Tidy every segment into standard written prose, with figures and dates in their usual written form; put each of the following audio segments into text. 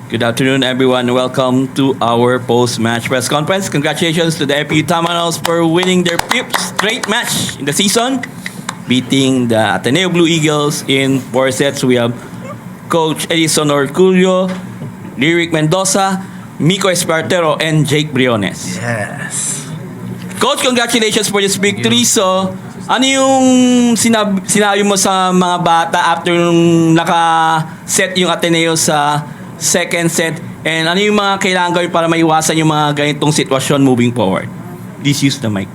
Good afternoon, everyone. Welcome to our post-match press conference. Congratulations to the FPU Tamanos for winning their fifth straight match in the season, beating the Ateneo Blue Eagles in 4 sets. We have Coach Edison Orculio, Lyric Mendoza, Miko Espartero, and Jake Briones. Yes. Coach, congratulations for this victory. So, ano yung sinabi mo sa mga bata after nung naka-set yung Ateneo sa second set? And ano yung mga kailangan gawin para maiwasan yung mga ganitong sitwasyon moving forward? Please use the mic.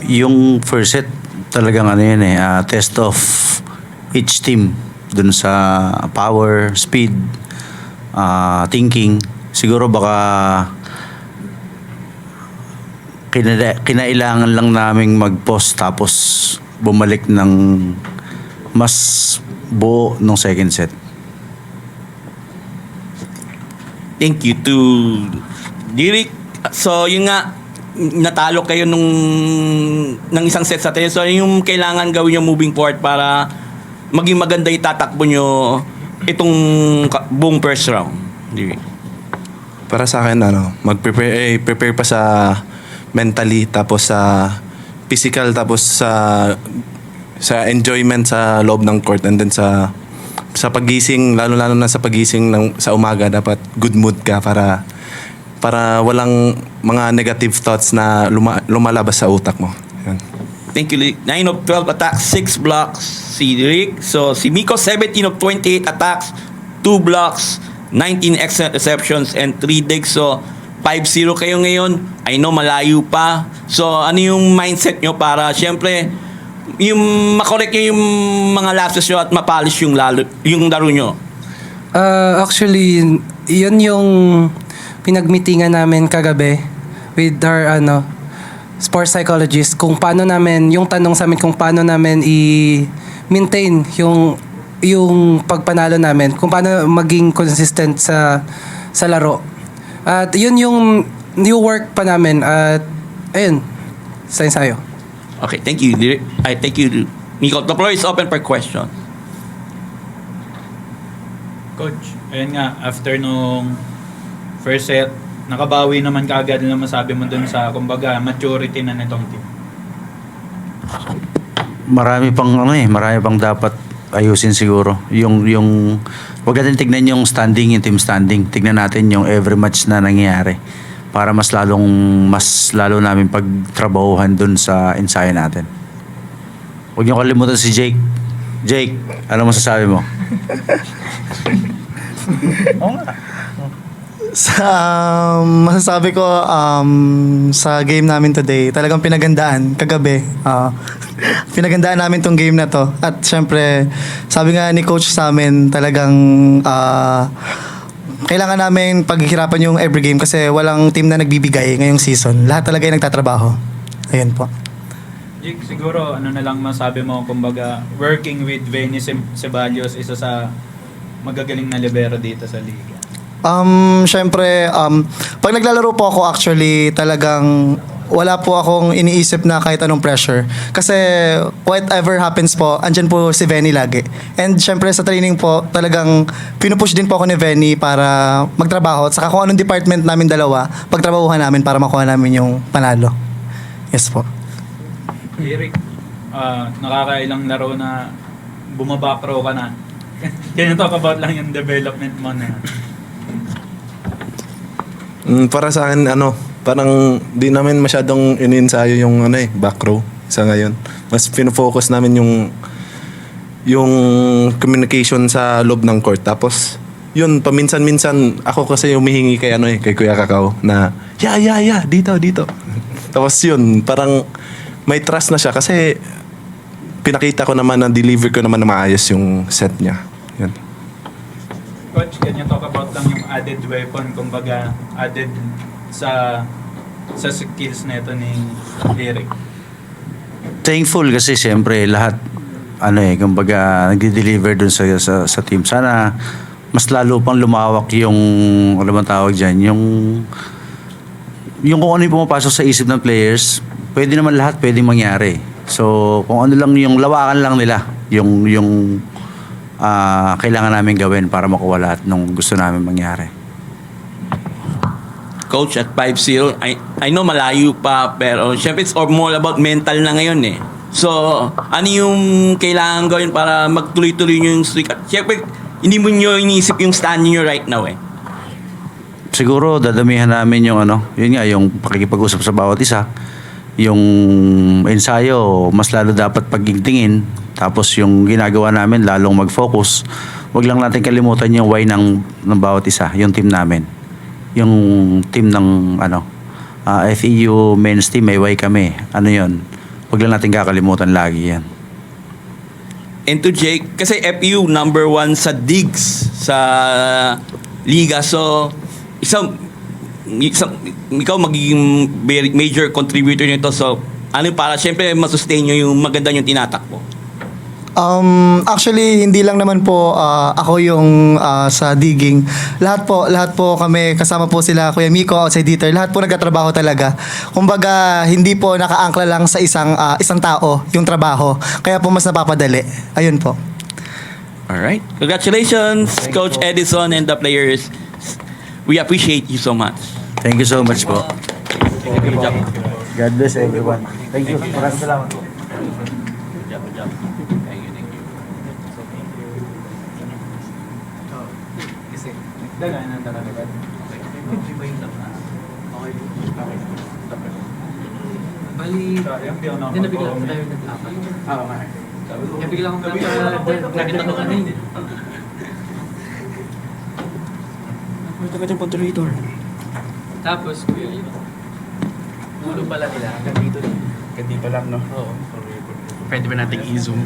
Yung first set, talagang test of each team dun sa power, speed, thinking. Siguro baka kinailangan lang naming mag-pause tapos bumalik ng mas buo nung second set. Thank you to Lyric. So, yun nga, natalo kayo ng isang set sa Ateneo. So, yung kailangan gawin nyo moving forward para maging maganda yung tatakbo nyo itong buong first round? Lyric. Para sa akin, prepare pa sa mentally, tapos sa physical, tapos sa enjoyment sa loob ng court, and then sa pagising, lalo na sa pagising sa umaga, dapat good mood ka para walang mga negative thoughts na lumalabas sa utak mo. Yan. Thank you, Lyric. 9 of 12 attacks, 6 blocks si Lyric. So, si Miko, 17 of 28 attacks, 2 blocks, 19 excellent receptions, and 3 digs. So, 5-0 kayo ngayon. I know malayo pa. So, ano yung mindset nyo para, syempre, yung makorek nyo yung mga lapses nyo at mapolish yung laro nyo? Actually, yun yung pinagmitingan namin kagabi with our sports psychologist, kung paano namin, yung tanong sa amin kung paano namin i-maintain yung pagpanalo namin, kung paano maging consistent sa laro. At yun yung new work pa namin. At ayun, sa ensayo. Okay, thank you, Lyric. Thank you, Miko. The floor is open for question. Coach, ayun nga, after nung first set, nakabawi naman kaagad na masabi mo dun sa, kumbaga, maturity na nitong team. Marami pang dapat ayusin siguro. Yung wag natin tignan yung standing, yung team standing. Tignan natin yung every match na nangyayari para mas lalo namin pagtrabahuhan dun sa ensayo natin. Huwag niyo kalimutan si Jake. Jake, ano masasabi mo? Masasabi ko sa game namin today, talagang pinagandaan kagabi. Pinagandaan namin tong game na to. At syempre, sabi nga ni coach sa amin, talagang kailangan namin paghihirapan yung every game kasi walang team na nagbibigay ngayong season. Lahat talaga ay nagtatrabaho. Ayun po. Jake, siguro ano na lang masabi mo, kumbaga, working with Benny Ceballos, isa sa magagaling na libero dito sa liga. Syempre, pag naglalaro po ako actually, talagang wala po akong iniisip na kahit anong pressure. Kasi whatever happens po, andyan po si Venny lagi. And syempre sa training po, talagang pinupush din po ako ni Venny para magtrabaho. At saka kung anong department namin dalawa, pagtrabahuhan namin para makuha namin yung panalo. Yes po. Eric, nakakailang laro na bumaba pro ka na. Can you talk about lang yung development mo na yan? Para sa akin, parang di namin masyadong ininsayo yung back row sa ngayon. Mas pinofocus namin yung communication sa loob ng court. Tapos yun, paminsan-minsan ako kasi humihingi kay kay Kuya Kakao na dito. Tapos yun, parang may trust na siya kasi pinakita ko naman na deliver ko naman na maayos yung set niya. Yun. Coach, can you talk about lang yung added weapon, kumbaga added sa skills na ito ni Lyric? Thankful kasi siyempre lahat kumbaga nagde-deliver dun sa team. Sana mas lalo pang lumawak yung ano bang tawag diyan, yung kung ano yung pumapasok sa isip ng players, pwede naman lahat pwedeng mangyari. So kung ano lang yung lawakan lang nila, yung kailangan namin gawin para makuha lahat ng gusto namin mangyari. Coach, at 5-0, I know malayo pa, pero syempre it's more about mental na ngayon eh. So, ano yung kailangan gawin para magtuloy-tuloy nyo yung streak? At syempre, hindi mo nyo iniisip yung standing nyo right now eh. Siguro dadamihan namin yung yun nga, yung pakikipag-usap sa bawat isa. Yung ensayo, mas lalo dapat pagigtingin. Tapos yung ginagawa namin, lalong mag-focus. Huwag lang natin kalimutan yung why ng bawat isa, yung team namin. Yung team ng FEU men's team, may why kami. Ano yun? Huwag lang natin kakalimutan lagi yan. And to Jake, kasi FU number 1 sa digs sa liga. So, ikaw magiging major contributor nito. So, para syempre masustain nyo yung maganda yung tinatakbo. Actually, hindi lang naman po ako yung sa digging. Lahat po kami, kasama po sila Kuya Miko, outside editor, lahat po nagtatrabaho talaga. Kumbaga, hindi po nakaangkla lang sa isang tao yung trabaho. Kaya po mas napapadali. Ayun po. Alright. Congratulations, Coach Edison and the players. We appreciate you so much. Thank you so much po. Good job. God bless everyone. Thank you. Maraming salamat po. Good job, good job. Thank you, thank you. Dagaan ng talaga. Bali, hindi na bigla tayo nag-apat. Oo nga. Kaya bigla akong nakita ko kanina. Ito ka dyan, moderator. Tapos, kuya, yun. Ulo pala nila, hanggang dito lang. Ganito lang, no? Oo. Pwede ba nating i-zoom?